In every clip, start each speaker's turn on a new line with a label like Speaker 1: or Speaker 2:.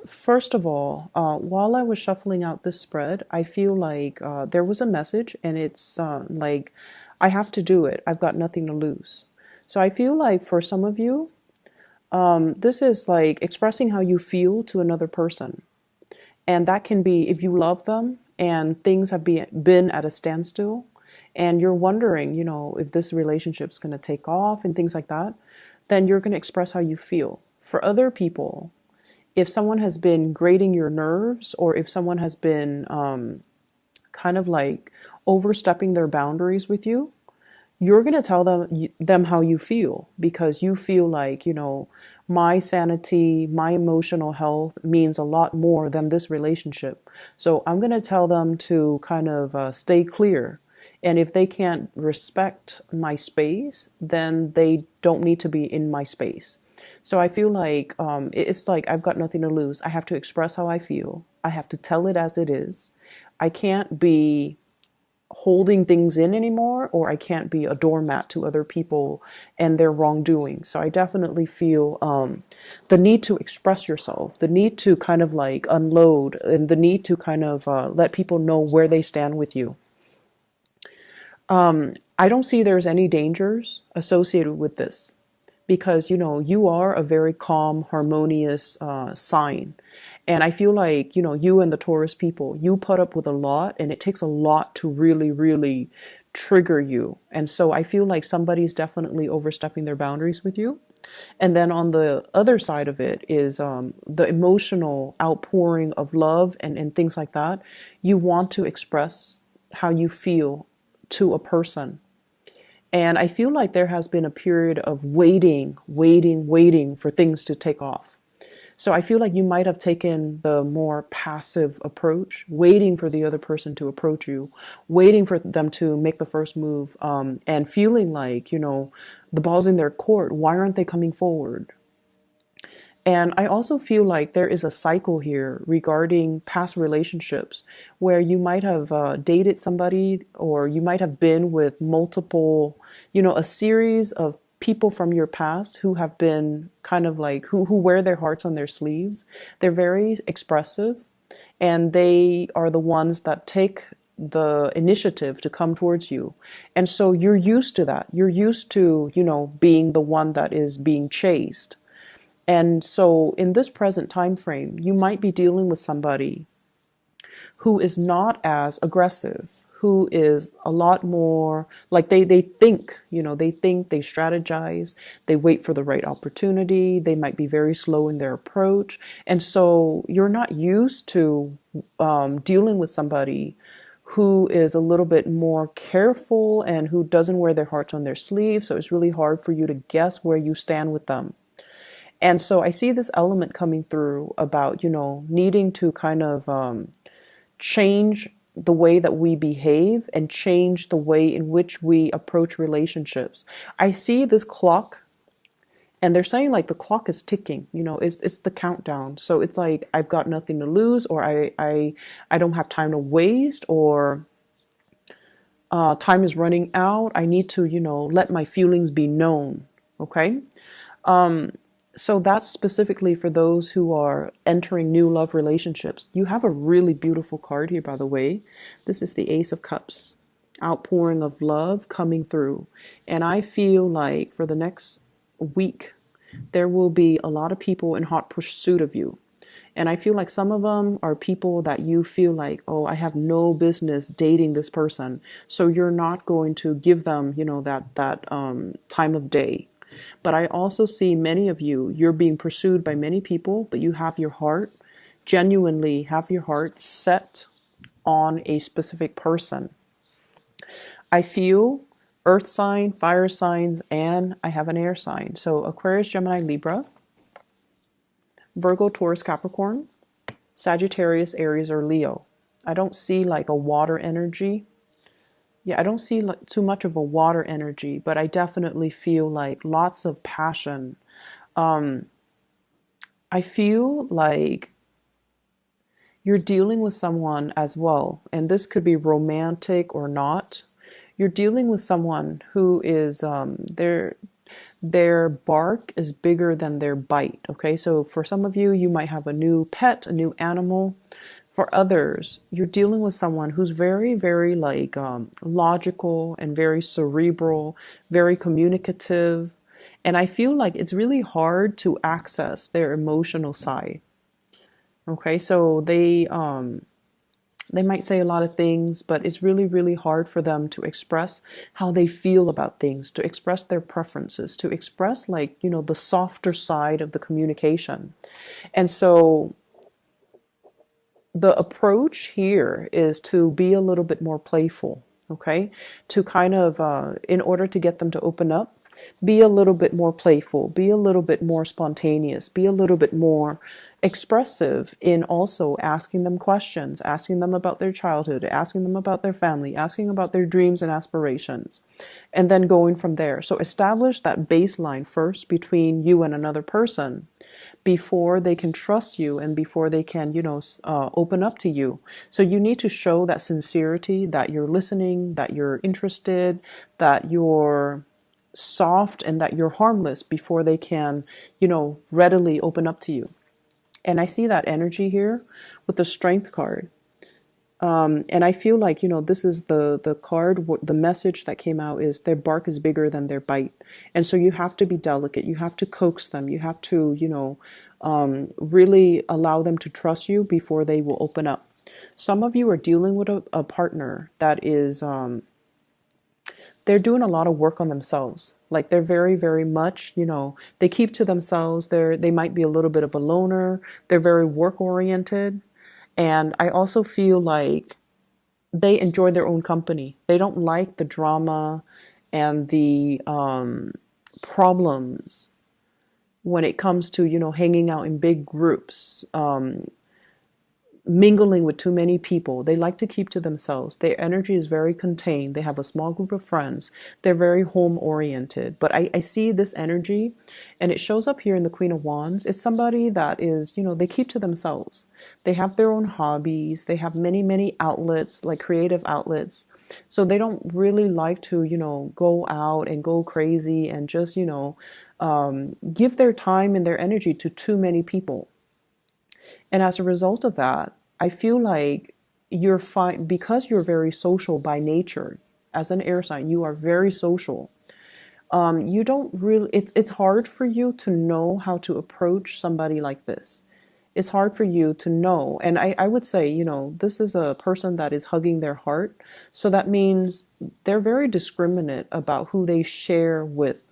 Speaker 1: First of all, while I was shuffling out this spread, I feel like there was a message, and it's like I have to do it. I've got nothing to lose. So I feel like for some of you, this is like expressing how you feel to another person. And that can be if you love them and things have been at a standstill and you're wondering, if this relationship's going to take off and things like that, then you're going to express how you feel. For other people, if someone has been grating your nerves or if someone has been kind of like overstepping their boundaries with you, you're going to tell them how you feel because you feel like, my sanity, my emotional health means a lot more than this relationship. So I'm going to tell them to kind of stay clear. And if they can't respect my space, then they don't need to be in my space. So I feel like it's like I've got nothing to lose. I have to express how I feel. I have to tell it as it is. I can't be holding things in anymore, or I can't be a doormat to other people and their wrongdoing. So I definitely feel the need to express yourself, the need to kind of like unload, and the need to kind of let people know where they stand with you. I don't see there's any dangers associated with this because you are a very calm, harmonious sign. And I feel like you and the Taurus people, you put up with a lot, and it takes a lot to really, really trigger you. And so I feel like somebody's definitely overstepping their boundaries with you. And then on the other side of it is the emotional outpouring of love and things like that. You want to express how you feel to a person. And I feel like there has been a period of waiting for things to take off. So I feel like you might have taken the more passive approach, waiting for the other person to approach you, waiting for them to make the first move, and feeling like, the ball's in their court. Why aren't they coming forward? And I also feel like there is a cycle here regarding past relationships where you might have dated somebody, or you might have been with multiple, a series of people from your past who have been kind of like, who wear their hearts on their sleeves. They're very expressive, and they are the ones that take the initiative to come towards you. And so you're used to that. You're used to, being the one that is being chased. And so in this present time frame, you might be dealing with somebody who is not as aggressive, who is a lot more like they think, they strategize, they wait for the right opportunity, they might be very slow in their approach. And so you're not used to dealing with somebody who is a little bit more careful and who doesn't wear their hearts on their sleeve. So it's really hard for you to guess where you stand with them. And so I see this element coming through about, needing to kind of change the way that we behave and change the way in which we approach relationships. I see this clock, and they're saying like the clock is ticking, it's the countdown. So it's like I've got nothing to lose, or I don't have time to waste, or time is running out. I need to, let my feelings be known. Okay. So that's specifically for those who are entering new love relationships. You have a really beautiful card here, by the way. This is the Ace of Cups, outpouring of love coming through. And I feel like for the next week, there will be a lot of people in hot pursuit of you. And I feel like some of them are people that you feel like, oh, I have no business dating this person. So you're not going to give them, that time of day. But I also see many of you, you're being pursued by many people, but you have your heart, genuinely have your heart set on a specific person. I feel earth sign, fire signs, and I have an air sign. So Aquarius, Gemini, Libra, Virgo, Taurus, Capricorn, Sagittarius, Aries, or Leo. I don't see like a water energy. Yeah, I don't see like too much of a water energy, but I definitely feel like lots of passion. I feel like you're dealing with someone as well, and this could be romantic or not. You're dealing with someone who is Their bark is bigger than their bite. Okay, so for some of you, you might have a new pet, a new animal. For others, you're dealing with someone who's very, very like logical and very cerebral, very communicative. And I feel like it's really hard to access their emotional side. Okay, so they might say a lot of things, but it's really, really hard for them to express how they feel about things, to express their preferences, to express like, the softer side of the communication. And so the approach here is to be a little bit more playful, okay? To kind of, in order to get them to open up, be a little bit more playful, be a little bit more spontaneous, be a little bit more expressive in also asking them questions, asking them about their childhood, asking them about their family, asking about their dreams and aspirations, and then going from there. So establish that baseline first between you and another person before they can trust you and before they can, open up to you. So you need to show that sincerity, that you're listening, that you're interested, that you're soft, and that you're harmless before they can, readily open up to you. And I see that energy here with the Strength card. And I feel like, this is the card, the message that came out is their bark is bigger than their bite. And so you have to be delicate. You have to coax them. You have to, really allow them to trust you before they will open up. Some of you are dealing with a partner that is, they're doing a lot of work on themselves. Like they're very, very much, they keep to themselves. They might be a little bit of a loner. They're very work oriented. And I also feel like they enjoy their own company. They don't like the drama and the problems when it comes to, hanging out in big groups, mingling with too many people. They like to keep to themselves. Their energy is very contained. They have a small group of friends. They're very home oriented. But I see this energy, and it shows up here in the Queen of Wands. It's somebody that is, they keep to themselves. They have their own hobbies. They have many, many outlets, like creative outlets. So they don't really like to, go out and go crazy and just, give their time and their energy to too many people. And as a result of that, I feel like you're fine because you're very social by nature. As an air sign, you are very social. You don't really, it's hard for you to know how to approach somebody like this. It's hard for you to know. And I would say, this is a person that is hugging their heart. So that means they're very discriminate about who they share with.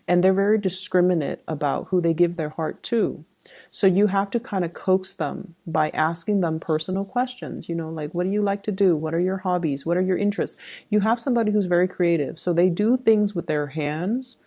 Speaker 1: And they're very discriminate about who they give their heart to. So you have to kind of coax them by asking them personal questions, like, what do you like to do? What are your hobbies? What are your interests? You have somebody who's very creative. So they do things with their hands.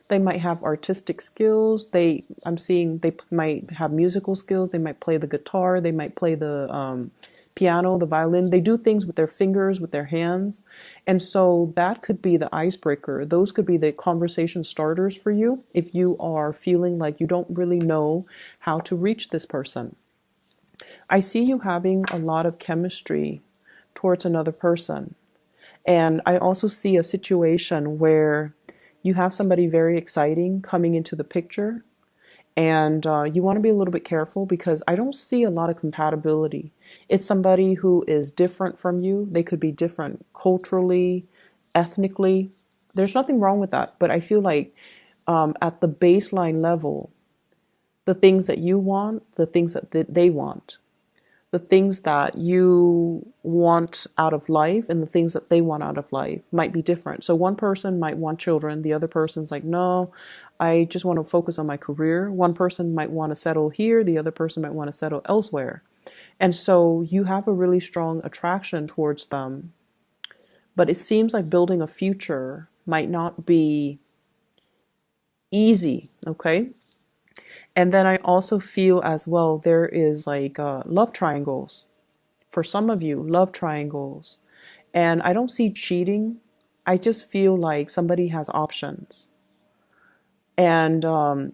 Speaker 1: They might have artistic skills. I'm seeing they might have musical skills. They might play the guitar. They might play the piano, the violin. They do things with their fingers, with their hands. And so that could be the icebreaker. Those could be the conversation starters for you if you are feeling like you don't really know how to reach this person. I see you having a lot of chemistry towards another person. And I also see a situation where you have somebody very exciting coming into the picture. And you want to be a little bit careful because I don't see a lot of compatibility. It's somebody who is different from you. They could be different culturally, ethnically. There's nothing wrong with that. But I feel like at the baseline level, the things that you want, the things that they want, the things that you want out of life and the things that they want out of life might be different. So one person might want children. The other person's like, no, I just want to focus on my career. One person might want to settle here. The other person might want to settle elsewhere. And so you have a really strong attraction towards them. But it seems like building a future might not be easy, okay? And then I also feel as well there is like love triangles. For some of you, love triangles. And I don't see cheating. I just feel like somebody has options. And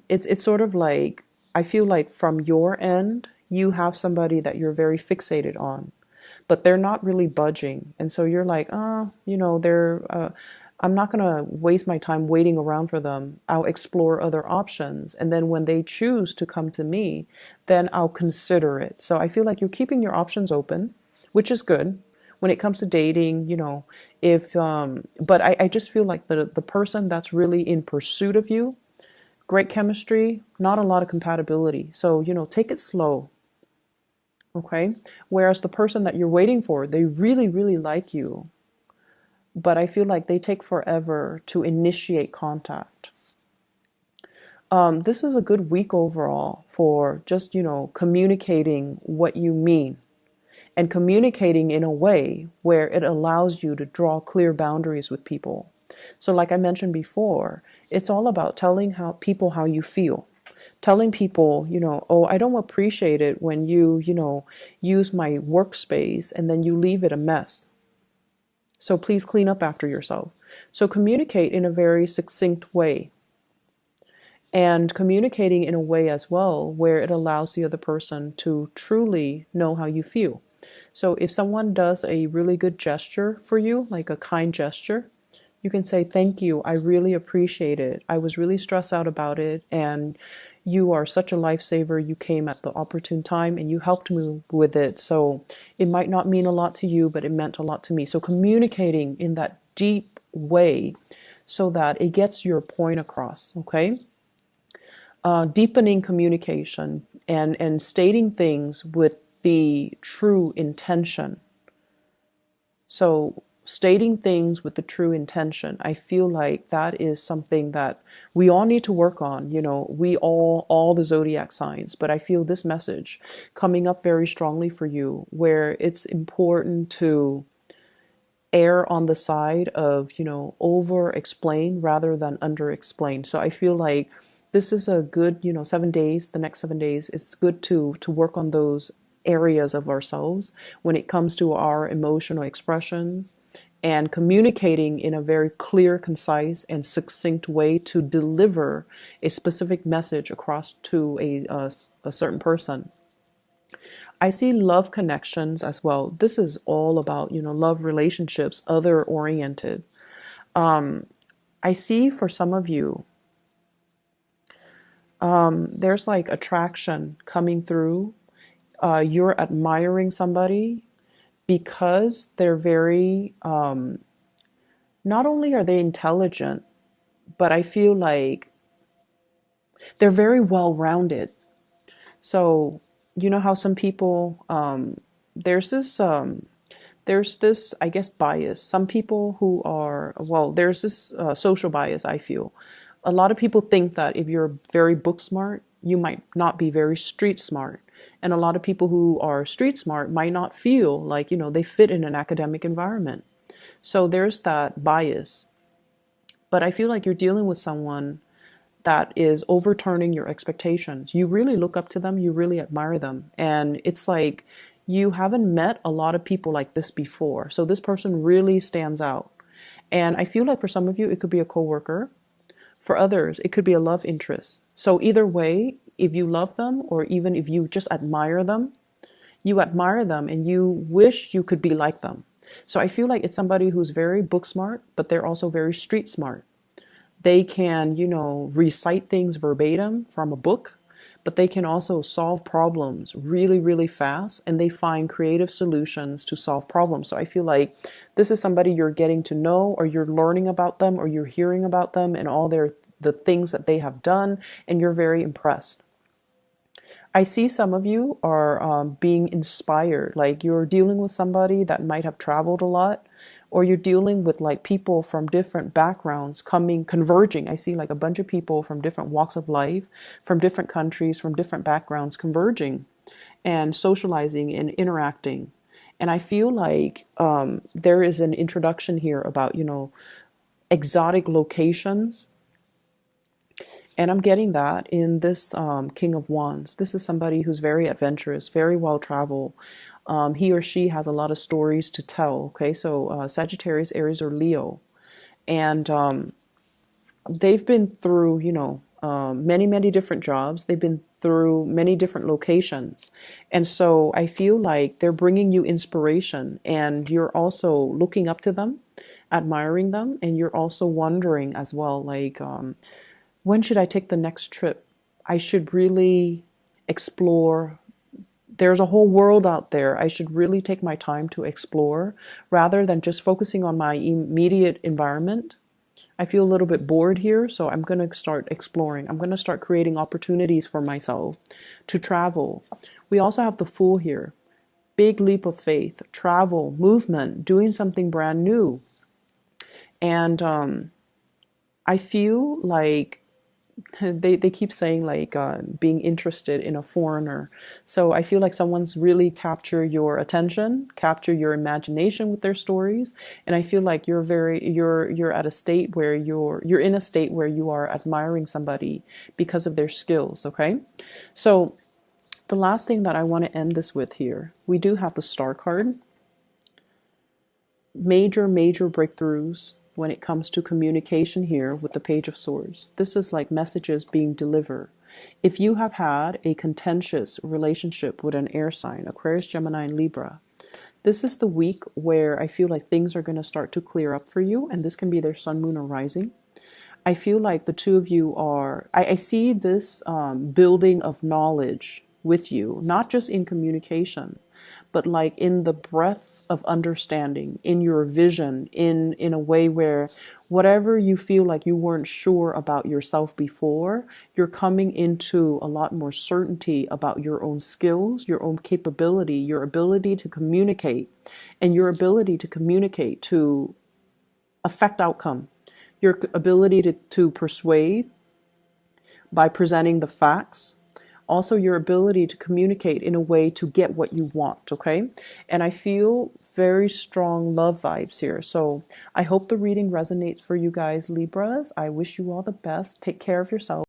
Speaker 1: it's sort of like, I feel like from your end, you have somebody that you're very fixated on, but they're not really budging. And so you're like, they're, I'm not going to waste my time waiting around for them. I'll explore other options. And then when they choose to come to me, then I'll consider it. So I feel like you're keeping your options open, which is good. When it comes to dating, if, but I just feel like the person that's really in pursuit of you, great chemistry, not a lot of compatibility. So, take it slow. Okay. Whereas the person that you're waiting for, they really, really like you, but I feel like they take forever to initiate contact. This is a good week overall for just, communicating what you mean and communicating in a way where it allows you to draw clear boundaries with people. So like I mentioned before, it's all about telling people how you feel. Telling people, oh, I don't appreciate it when you, use my workspace and then you leave it a mess. So please clean up after yourself. So communicate in a very succinct way, and communicating in a way as well where it allows the other person to truly know how you feel. So if someone does a really good gesture for you, like a kind gesture, you can say, thank you, I really appreciate it. I was really stressed out about it, and you are such a lifesaver. You came at the opportune time and you helped me with it. So it might not mean a lot to you, but it meant a lot to me. So communicating in that deep way so that it gets your point across, okay? Deepening communication and stating things with the true intention. So stating things with the true intention, I feel like that is something that we all need to work on. We all the zodiac signs, but I feel this message coming up very strongly for you, where it's important to err on the side of, over explain rather than under explain. So I feel like this is a good, 7 days, the next 7 days, it's good to work on those areas of ourselves when it comes to our emotional expressions and communicating in a very clear, concise, and succinct way to deliver a specific message across to a certain person. I see love connections as well. This is all about, love relationships, other oriented. I see for some of you, there's like attraction coming through. You're admiring somebody because they're very, not only are they intelligent, but I feel like they're very well-rounded. So, you know how some people, there's this, I guess, bias. Some people who are, well, there's this social bias, I feel. A lot of people think that if you're very book smart, you might not be very street smart. And a lot of people who are street smart might not feel like, they fit in an academic environment. So there's that bias. But I feel like you're dealing with someone that is overturning your expectations. You really look up to them, you really admire them. And it's like you haven't met a lot of people like this before. So this person really stands out. And I feel like for some of you, it could be a coworker. For others, it could be a love interest. So either way, if you love them or even if you just admire them and you wish you could be like them. So I feel like it's somebody who's very book smart, but they're also very street smart. They can, recite things verbatim from a book, but they can also solve problems really, really fast, and they find creative solutions to solve problems. So I feel like this is somebody you're getting to know, or you're learning about them, or you're hearing about them and all the things that they have done, and you're very impressed. I see some of you are being inspired, like you're dealing with somebody that might have traveled a lot, or you're dealing with like people from different backgrounds converging. I see like a bunch of people from different walks of life, from different countries, from different backgrounds converging and socializing and interacting. And I feel like there is an introduction here about, exotic locations. And I'm getting that in this King of Wands. This is somebody who's very adventurous, very well-traveled. He or she has a lot of stories to tell. Okay, so Sagittarius, Aries, or Leo. And they've been through, many, many different jobs. They've been through many different locations. And so I feel like they're bringing you inspiration, and you're also looking up to them. admiring them, and you're also wondering as well, like, when should I take the next trip? I should really explore. There's a whole world out there. I should really take my time to explore rather than just focusing on my immediate environment. I feel a little bit bored here, so I'm going to start exploring. I'm going to start creating opportunities for myself to travel. We also have the Fool here. Big leap of faith, travel, movement, doing something brand new. And I feel like they keep saying like being interested in a foreigner. So I feel like someone's really capture your attention, capture your imagination with their stories. And I feel like you're at a state where you're in a state where you are admiring somebody because of their skills. Okay. So the last thing that I want to end this with here, we do have the Star card. Major breakthroughs when it comes to communication here with the Page of Swords. This is like messages being delivered. If you have had a contentious relationship with an air sign, Aquarius, Gemini, and Libra, this is the week where I feel like things are going to start to clear up for you, and this can be their sun, moon, or rising. I feel like the two of you are, I see this building of knowledge with you, not just in communication, but like in the breadth of understanding, in your vision, in a way where whatever you feel like you weren't sure about yourself before, you're coming into a lot more certainty about your own skills, your own capability, your ability to communicate, and your ability to communicate to affect outcome, your ability to persuade by presenting the facts, also your ability to communicate in a way to get what you want, okay? And I feel very strong love vibes here. So I hope the reading resonates for you guys, Libras. I wish you all the best. Take care of yourself.